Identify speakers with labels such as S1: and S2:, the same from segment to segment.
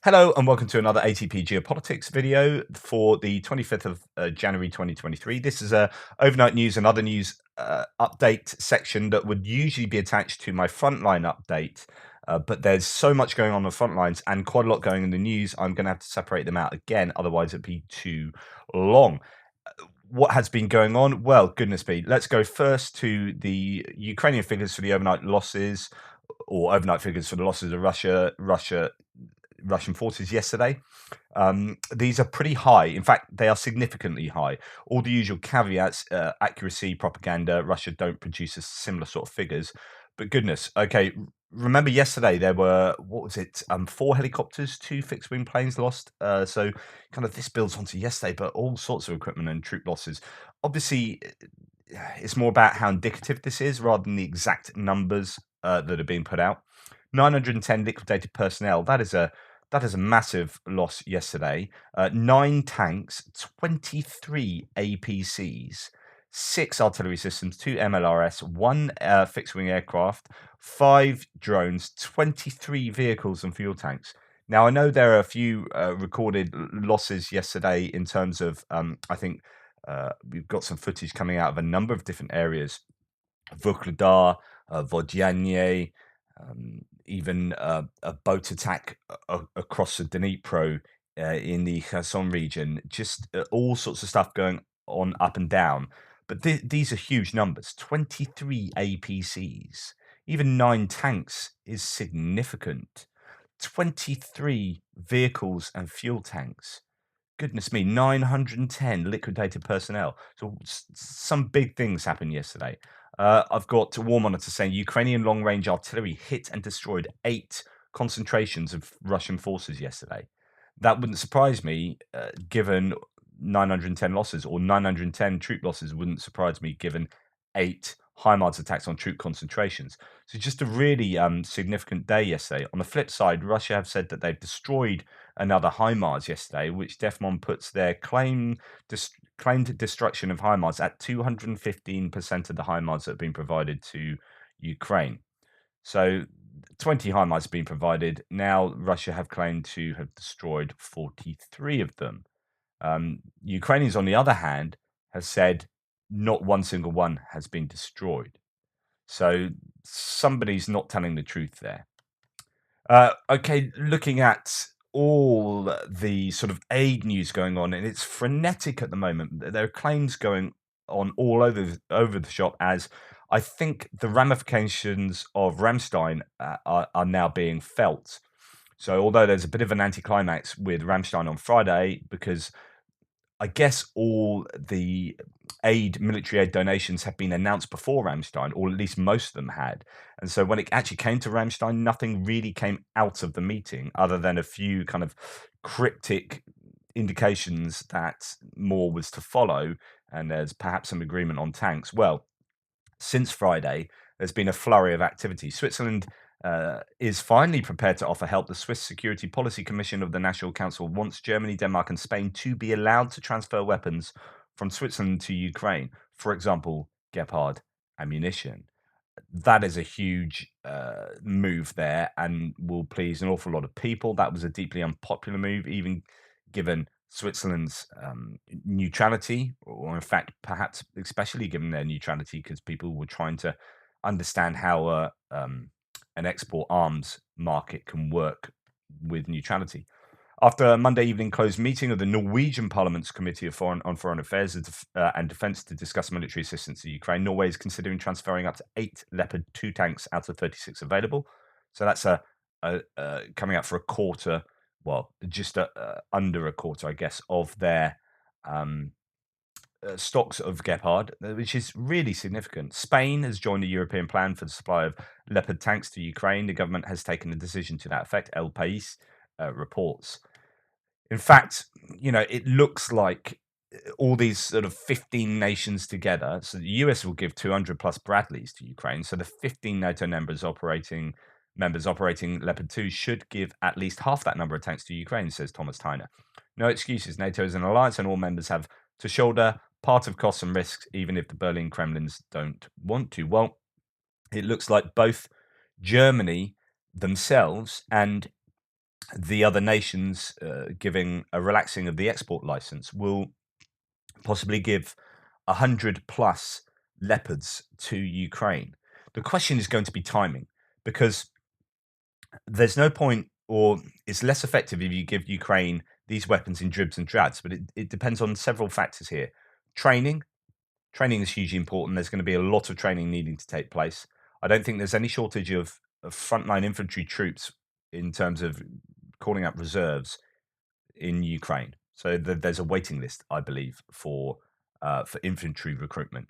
S1: Hello and welcome to another ATP Geopolitics video for the 25th of January 2023. This is a overnight news and other news update section that would usually be attached to my frontline update. But there's so much going on the front lines and quite a lot going in the news. I'm going to have to separate them out again, otherwise it'd be too long. What has been going on? Well, goodness me. Let's go first to the Ukrainian figures for the overnight losses, or overnight figures for the losses of Russian forces yesterday. These are pretty high. In fact, they are significantly high. All the usual caveats, accuracy, propaganda. Russia don't produce a similar sort of figures. But goodness, okay. Remember yesterday there were, what was it? 4 helicopters, 2 fixed-wing planes lost. So kind of this builds onto yesterday, but all sorts of equipment and troop losses. Obviously, it's more about how indicative this is rather than the exact numbers that are being put out. 910 liquidated personnel. That is a massive loss yesterday. 9 tanks, 23 APCs, 6 artillery systems, 2 MLRS, 1 fixed-wing aircraft, 5 drones, 23 vehicles and fuel tanks. Now, I know there are a few recorded losses yesterday in terms of, I think we've got some footage coming out of a number of different areas. Vuhledar, Vodyane, even a boat attack across the Dnipro in the Kherson region. Just all sorts of stuff going on up and down. But these are huge numbers. 23 APCs, even 9 tanks is significant. 23 vehicles and fuel tanks. Goodness me, 910 liquidated personnel. So some big things happened yesterday. I've got War Monitor saying Ukrainian long-range artillery hit and destroyed 8 concentrations of Russian forces yesterday. That wouldn't surprise me, given 910 losses, or 910 troop losses wouldn't surprise me, given 8 HIMARS attacks on troop concentrations. So just a really significant day yesterday. On the flip side, Russia have said that they've destroyed another HIMARS yesterday, which DEFMON puts their claimed destruction of HIMARS at 215% of the HIMARS that have been provided to Ukraine. So 20 HIMARS have been provided. Now Russia have claimed to have destroyed 43 of them. Ukrainians, on the other hand, have said not one single one has been destroyed. So somebody's not telling the truth there. Okay, looking at all the sort of aid news going on, and it's frenetic at the moment. There are claims going on all over the shop, as I think the ramifications of Ramstein are now being felt. So, although there's a bit of an anticlimax with Ramstein on Friday, because I guess all the military aid donations have been announced before Ramstein, or at least most of them had. And so when it actually came to Ramstein, nothing really came out of the meeting other than a few kind of cryptic indications that more was to follow, and there's perhaps some agreement on tanks. Well, since Friday, there's been a flurry of activity. Switzerland is finally prepared to offer help. The Swiss Security Policy Commission of the National Council wants Germany, Denmark, and Spain to be allowed to transfer weapons from Switzerland to Ukraine. For example, Gepard ammunition. That is a huge move there and will please an awful lot of people. That was a deeply unpopular move, even given Switzerland's neutrality, or in fact, perhaps especially given their neutrality, because people were trying to understand how an export arms market can work with neutrality. After a Monday evening closed meeting of the Norwegian Parliament's Committee of Foreign Affairs and Defence to discuss military assistance to Ukraine, Norway is considering transferring up to 8 Leopard 2 tanks out of 36 available. So that's coming out for a quarter, well, just under a quarter, I guess, of their stocks of Gepard, which is really significant. Spain has joined the European plan for the supply of Leopard tanks to Ukraine. The government has taken a decision to that effect, El País reports. In fact, it looks like all these sort of 15 nations together. So the US will give 200 plus Bradleys to Ukraine. So the 15 NATO members operating Leopard 2 should give at least half that number of tanks to Ukraine, says Thomas Tyner. No excuses. NATO is an alliance and all members have to shoulder part of costs and risks, even if the Berlin Kremlins don't want to. Well, it looks like both Germany themselves and the other nations giving a relaxing of the export license will possibly give 100 plus Leopards to Ukraine. The question is going to be timing, because there's no point, or it's less effective if you give Ukraine these weapons in dribs and drabs, but it depends on several factors here. Training. Training is hugely important. There's going to be a lot of training needing to take place. I don't think there's any shortage of frontline infantry troops in terms of calling up reserves in Ukraine. So there's a waiting list, I believe, for infantry recruitment.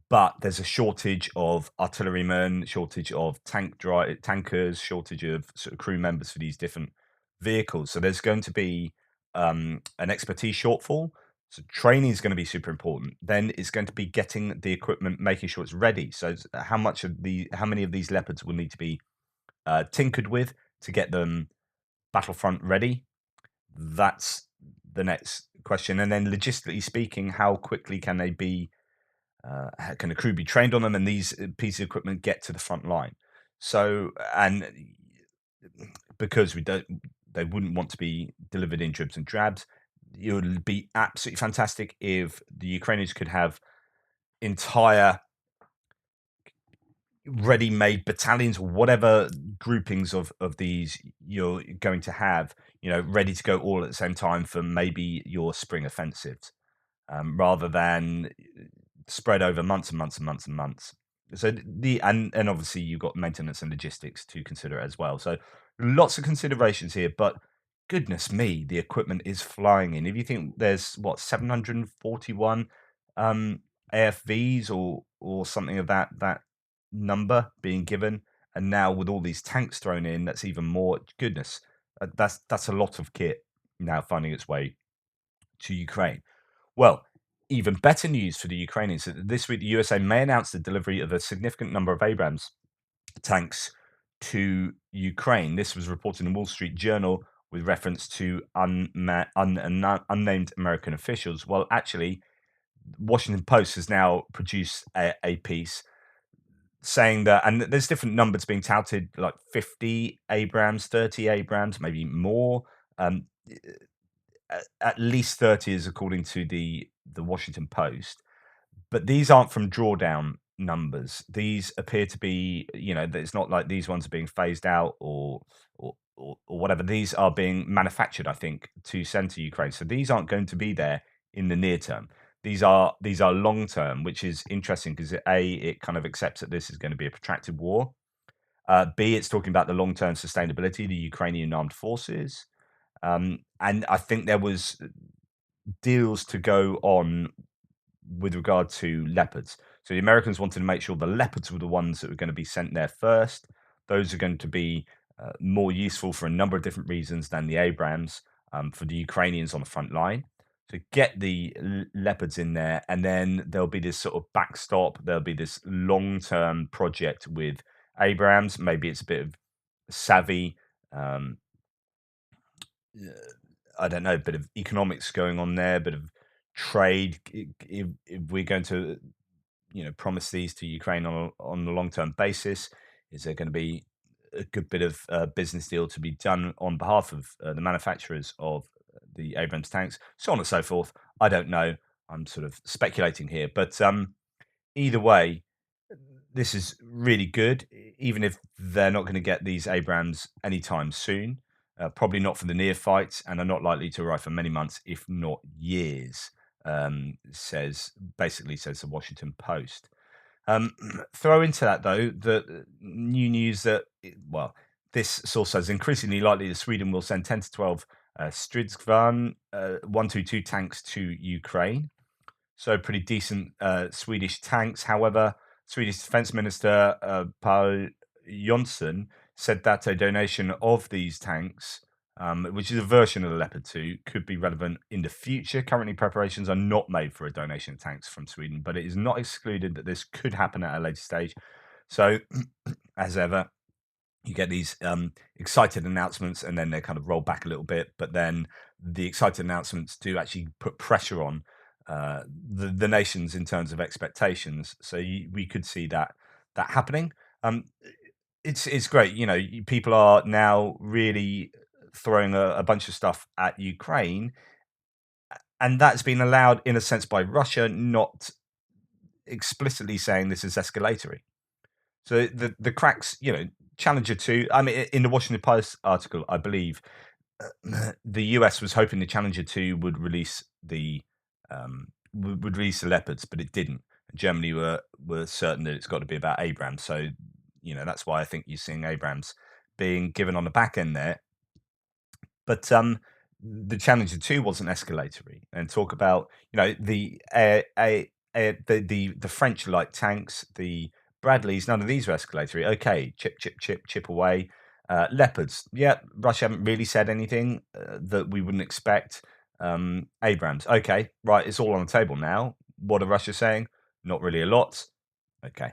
S1: But there's a shortage of artillerymen, shortage of tankers, shortage of sort of crew members for these different vehicles. So there's going to be an expertise shortfall. So training is going to be super important. Then it's going to be getting the equipment, making sure it's ready. So how many of these Leopards will need to be tinkered with to get them battlefront ready? That's the next question. And then logistically speaking, how quickly can they be can the crew be trained on them, and these pieces of equipment get to the front line? So, and because they wouldn't want to be delivered in dribs and drabs. It would be absolutely fantastic if the Ukrainians could have entire ready-made battalions, or whatever groupings of these you're going to have, ready to go all at the same time for maybe your spring offensives, rather than spread over months and months and months and months. So and obviously you've got maintenance and logistics to consider as well. So lots of considerations here, but goodness me, the equipment is flying in. If you think there's 741 um, AFVs or something of that number being given, and now with all these tanks thrown in, that's even more. Goodness, that's a lot of kit now finding its way to Ukraine. Well, even better news for the Ukrainians. This week, the USA may announce the delivery of a significant number of Abrams tanks to Ukraine. This was reported in the Wall Street Journal with reference to unnamed American officials. Well, actually, Washington Post has now produced a piece saying that, and there's different numbers being touted, like 50 Abrams, 30 Abrams, maybe more. Um, at least 30 is according to the Washington Post, but these aren't from drawdown numbers. These appear to be, it's not like these ones are being phased out or whatever. These are being manufactured, I think, to send to Ukraine. So these aren't going to be there in the near term. These are long term, which is interesting because it kind of accepts that this is going to be a protracted war. B, it's talking about the long term sustainability of the Ukrainian armed forces. And I think there was deals to go on with regard to Leopards. So the Americans wanted to make sure the Leopards were the ones that were going to be sent there first. Those are going to be more useful for a number of different reasons than the Abrams, for the Ukrainians on the front line. So get the Leopards in there, and then there'll be this sort of backstop. There'll be this long-term project with Abrams. Maybe it's a bit of savvy. Um, I don't know, a bit of economics going on there, a bit of trade. If we're going to, promise these to Ukraine on a long term basis, is there going to be a good bit of business deal to be done on behalf of the manufacturers of the Abrams tanks, so on and so forth? I don't know. I'm sort of speculating here, but either way, this is really good, even if they're not going to get these Abrams anytime soon. Probably not for the neophytes, and are not likely to arrive for many months, if not years. Says the Washington Post. Throw into that though the new news that this source says increasingly likely that Sweden will send 10 to 12 Stridsvagn 122 tanks to Ukraine. So pretty decent Swedish tanks. However, Swedish Defense Minister Paul Jonsson said that a donation of these tanks, which is a version of the Leopard 2, could be relevant in the future. Currently, preparations are not made for a donation of tanks from Sweden, but it is not excluded that this could happen at a later stage. So, as ever, you get these excited announcements, and then they kind of roll back a little bit. But then the excited announcements do actually put pressure on the nations in terms of expectations. So we could see that happening. It's great. People are now really throwing a bunch of stuff at Ukraine, and that's been allowed in a sense by Russia, not explicitly saying this is escalatory. So the cracks, Challenger 2, I mean, in the Washington Post article, I believe the US was hoping the Challenger 2 would release the Leopards, but it didn't. Germany were certain that it's got to be about Abrams. So, that's why I think you're seeing Abrams being given on the back end there. But the Challenger 2 wasn't escalatory. And talk about, the French light tanks, the Bradleys, none of these were escalatory. Okay, chip away. Leopards, yeah, Russia haven't really said anything that we wouldn't expect. Abrams, okay, right, it's all on the table now. What are Russia saying? Not really a lot. Okay,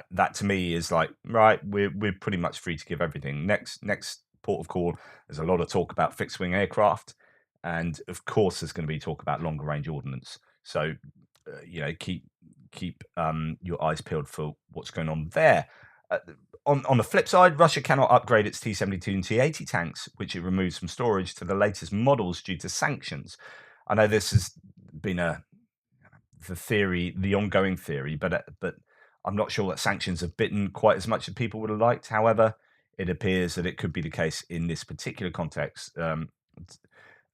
S1: that to me is like, right, we're pretty much free to give everything. Next port of call, there's a lot of talk about fixed wing aircraft, and of course there's going to be talk about longer range ordnance. So keep your eyes peeled for what's going on there. Uh, on the flip side, Russia cannot upgrade its T-72 and T-80 tanks, which it removes from storage, to the latest models due to sanctions. I know this has been the ongoing theory, but I'm not sure that sanctions have bitten quite as much as people would have liked. However, it appears that it could be the case in this particular context.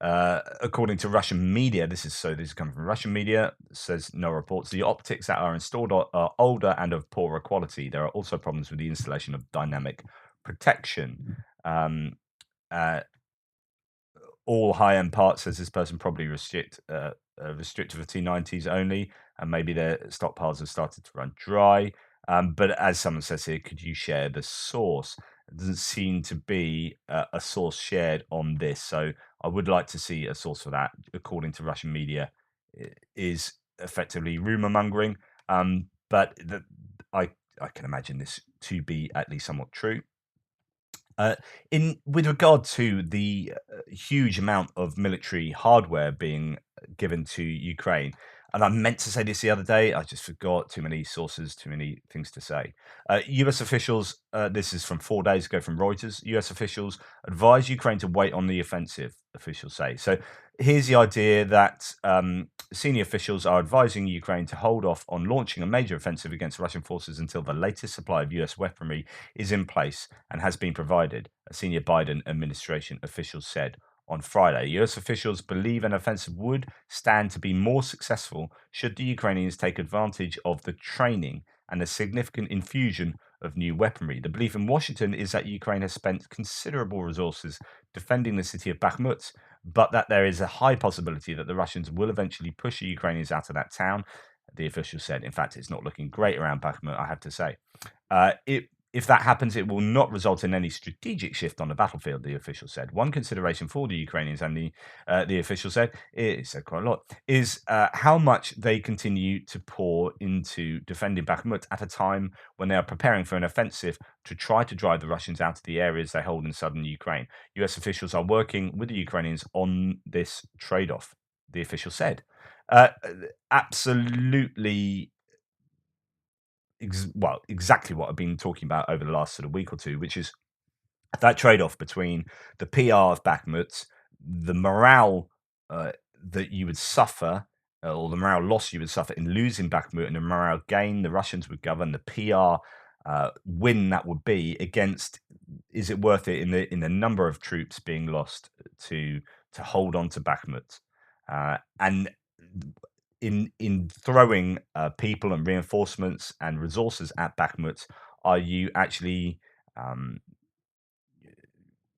S1: According to Russian media, this is coming from Russian media, says no reports. The optics that are installed are older and of poorer quality. There are also problems with the installation of dynamic protection. Uh, all high-end parts, says this person, probably restricted for T90s only, and maybe their stockpiles have started to run dry. But as someone says here, could you share the source? There doesn't seem to be a source shared on this, so I would like to see a source for that. According to Russian media, is effectively rumor mongering, but I can imagine this to be at least somewhat true. In with regard to the huge amount of military hardware being given to Ukraine, and I meant to say this the other day, I just forgot. Too many sources, too many things to say. U.S. officials, this is from 4 days ago from Reuters. U.S. officials advise Ukraine to wait on the offensive. Officials say so. Here's the idea that senior officials are advising Ukraine to hold off on launching a major offensive against Russian forces until the latest supply of U.S. weaponry is in place and has been provided, a senior Biden administration official said on Friday. US officials believe an offensive would stand to be more successful should the Ukrainians take advantage of the training and a significant infusion of new weaponry. The belief in Washington is that Ukraine has spent considerable resources defending the city of Bakhmut, but that there is a high possibility that the Russians will eventually push the Ukrainians out of that town. The official said, in fact, it's not looking great around Bakhmut, I have to say. If that happens, it will not result in any strategic shift on the battlefield, the official said. One consideration for the Ukrainians, and the official said, it said quite a lot, is how much they continue to pour into defending Bakhmut at a time when they are preparing for an offensive to try to drive the Russians out of the areas they hold in southern Ukraine. US officials are working with the Ukrainians on this trade-off, the official said. Absolutely exactly what I've been talking about over the last sort of week or two, which is that trade-off between the PR of Bakhmut, the morale that you would suffer, or the morale loss you would suffer in losing Bakhmut, and the morale gain the Russians would govern, the PR win that would be against. Is it worth it in the number of troops being lost to hold on to Bakhmut? And in throwing people and reinforcements and resources at Bakhmut, are you actually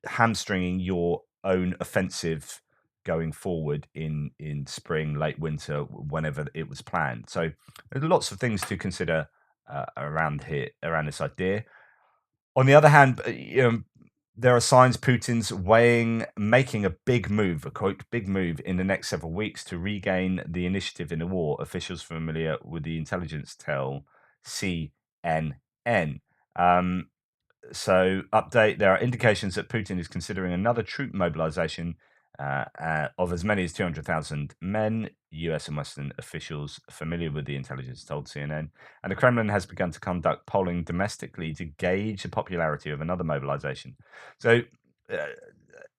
S1: hamstringing your own offensive going forward in spring, late winter, whenever it was planned? So there's lots of things to consider around this idea. On the other hand, there are signs Putin's making a big move, a quote, big move in the next several weeks to regain the initiative in the war. Officials familiar with the intelligence tell CNN. So, update, there are indications that Putin is considering another troop mobilization Of as many as 200,000 men, US and Western officials familiar with the intelligence told CNN. And the Kremlin has begun to conduct polling domestically to gauge the popularity of another mobilization. So, uh,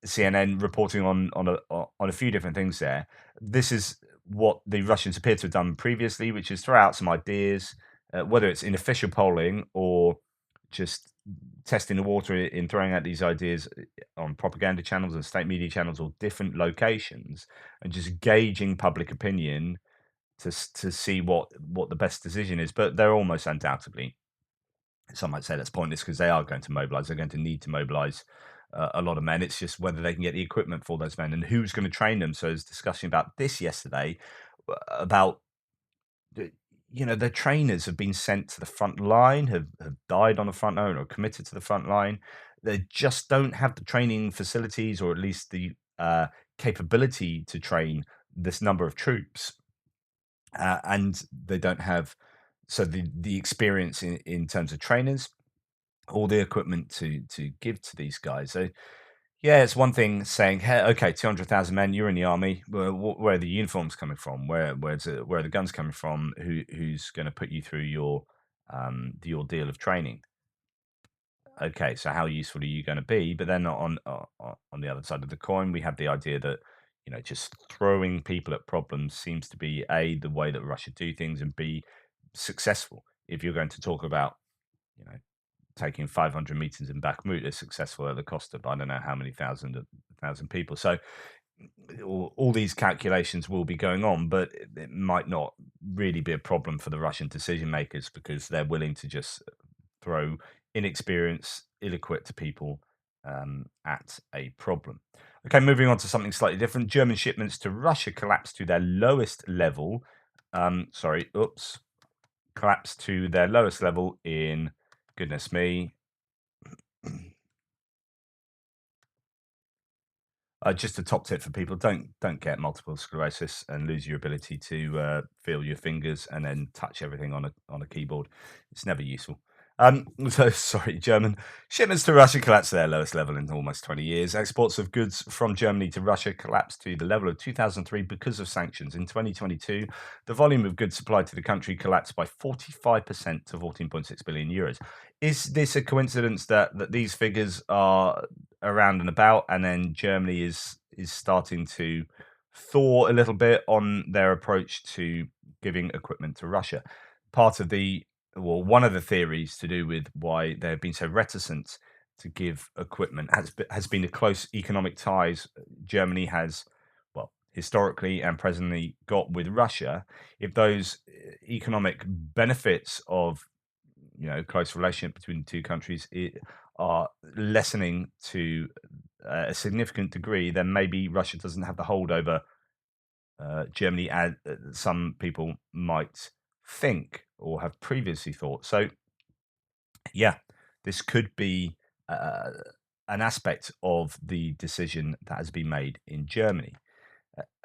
S1: CNN reporting on a few different things there. This is what the Russians appear to have done previously, which is throw out some ideas, whether it's in official polling or just testing the water in throwing out these ideas on propaganda channels and state media channels or different locations, and just gauging public opinion to see what the best decision is. But they're almost undoubtedly, some might say that's pointless because they are going to mobilize. They're going to need to mobilize a lot of men. It's just whether they can get the equipment for those men and who's going to train them. So there's discussion about this yesterday about the- their trainers have been sent to the front line, have died on the front line or committed to the front line. They just don't have the training facilities or at least the capability to train this number of troops. And they don't have the experience in terms of trainers, all the equipment to give to these guys. So yeah, it's one thing saying, "Hey, okay, 200,000 men, you're in the army. Where are the uniforms coming from? Where are the guns coming from? Who's going to put you through the ordeal of training? Okay, so how useful are you going to be?" But then on the other side of the coin, we have the idea that just throwing people at problems seems to be a the way that Russia do things, and b successful. If you're going to talk about you know taking 500 meetings in Bakhmut is successful at the cost of I don't know how many thousand people. So all these calculations will be going on, but it might not really be a problem for the Russian decision makers because they're willing to just throw inexperienced, ill-equipped people at a problem. Okay, moving on to something slightly different. German shipments to Russia collapsed to their lowest level. Sorry, oops, collapsed to their lowest level in goodness me. Just a top tip for people: don't get multiple sclerosis and lose your ability to feel your fingers and then touch everything on a keyboard. It's never useful. So sorry, German shipments to Russia collapsed to their lowest level in almost 20 years. Exports of goods from Germany to Russia collapsed to the level of 2003 because of sanctions. In 2022, the volume of goods supplied to the country collapsed by 45% to 14.6 billion euros. Is this a coincidence that these figures are around and about, and then Germany is starting to thaw a little bit on their approach to giving equipment to Russia? Part of the one of the theories to do with why they have been so reticent to give equipment has been the close economic ties Germany has, well, historically and presently got with Russia. If those economic benefits of close relationship between the two countries are lessening to a significant degree, then maybe Russia doesn't have the hold over Germany as some people might think or have previously thought. So, yeah, this could be uh, an aspect of the decision that has been made in Germany.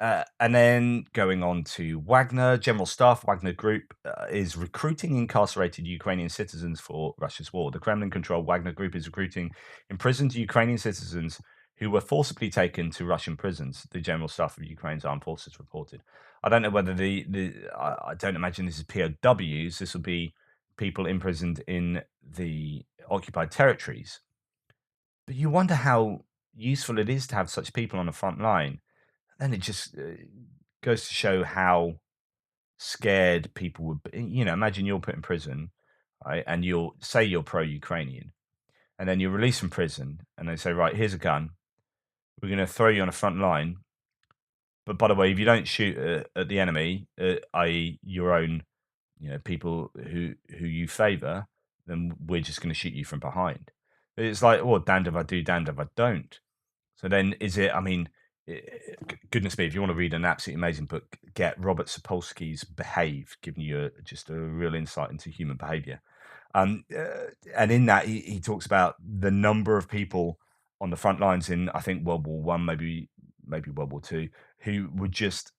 S1: And then going on to Wagner, General Staff Wagner Group is recruiting incarcerated Ukrainian citizens for Russia's war. The Kremlin controlled Wagner Group is recruiting imprisoned Ukrainian citizens who were forcibly taken to Russian prisons, the General Staff of Ukraine's armed forces reported. I don't know whether I don't imagine this is POWs. This will be people imprisoned in the occupied territories. But you wonder how useful it is to have such people on the front line. Then it just goes to show how scared people would be. Imagine you're put in prison, right? And you're pro-Ukrainian, and then you're released from prison, and they say, right, here's a gun. We're going to throw you on a front line. But by the way, if you don't shoot at the enemy, i.e., your own, people who you favour, then we're just going to shoot you from behind. It's like, well, damned if I do, damned if I don't. So then, is it? I mean, goodness me, if you want to read an absolutely amazing book, get Robert Sapolsky's "Behave," giving you just a real insight into human behaviour. And in that, he talks about the number of people on the front lines in, I think, World War One, maybe World War Two, who would just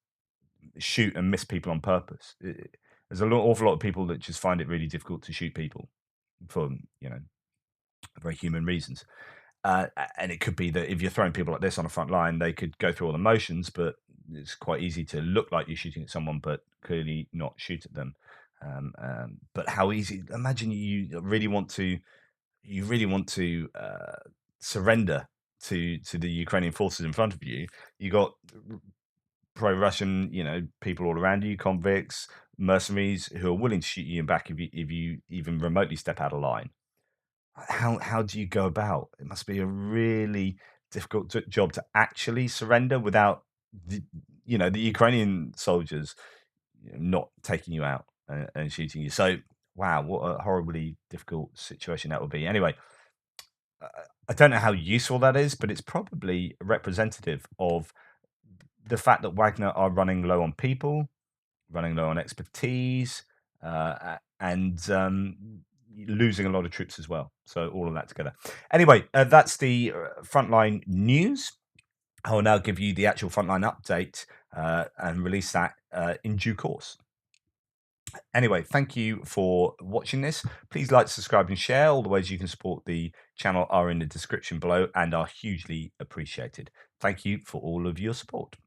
S1: shoot and miss people on purpose. There's awful lot of people that just find it really difficult to shoot people for very human reasons. And it could be that if you're throwing people like this on a front line, they could go through all the motions, but it's quite easy to look like you're shooting at someone, but clearly not shoot at them. But how easy? Imagine you really want to surrender to the Ukrainian forces in front of you. You got pro-Russian, people all around you, convicts, mercenaries who are willing to shoot you in back if you even remotely step out of line. How do you go about? It must be a really difficult job to actually surrender without the Ukrainian soldiers not taking you out and shooting you. So wow, what a horribly difficult situation that would be. Anyway, uh, I don't know how useful that is, but it's probably representative of the fact that Wagner are running low on people, running low on expertise, and losing a lot of troops as well. So all of that together. Anyway, that's the frontline news. I will now give you the actual frontline update and release that in due course. Anyway, thank you for watching this. Please like, subscribe, and share. All the ways you can support the channel are in the description below and are hugely appreciated. Thank you for all of your support.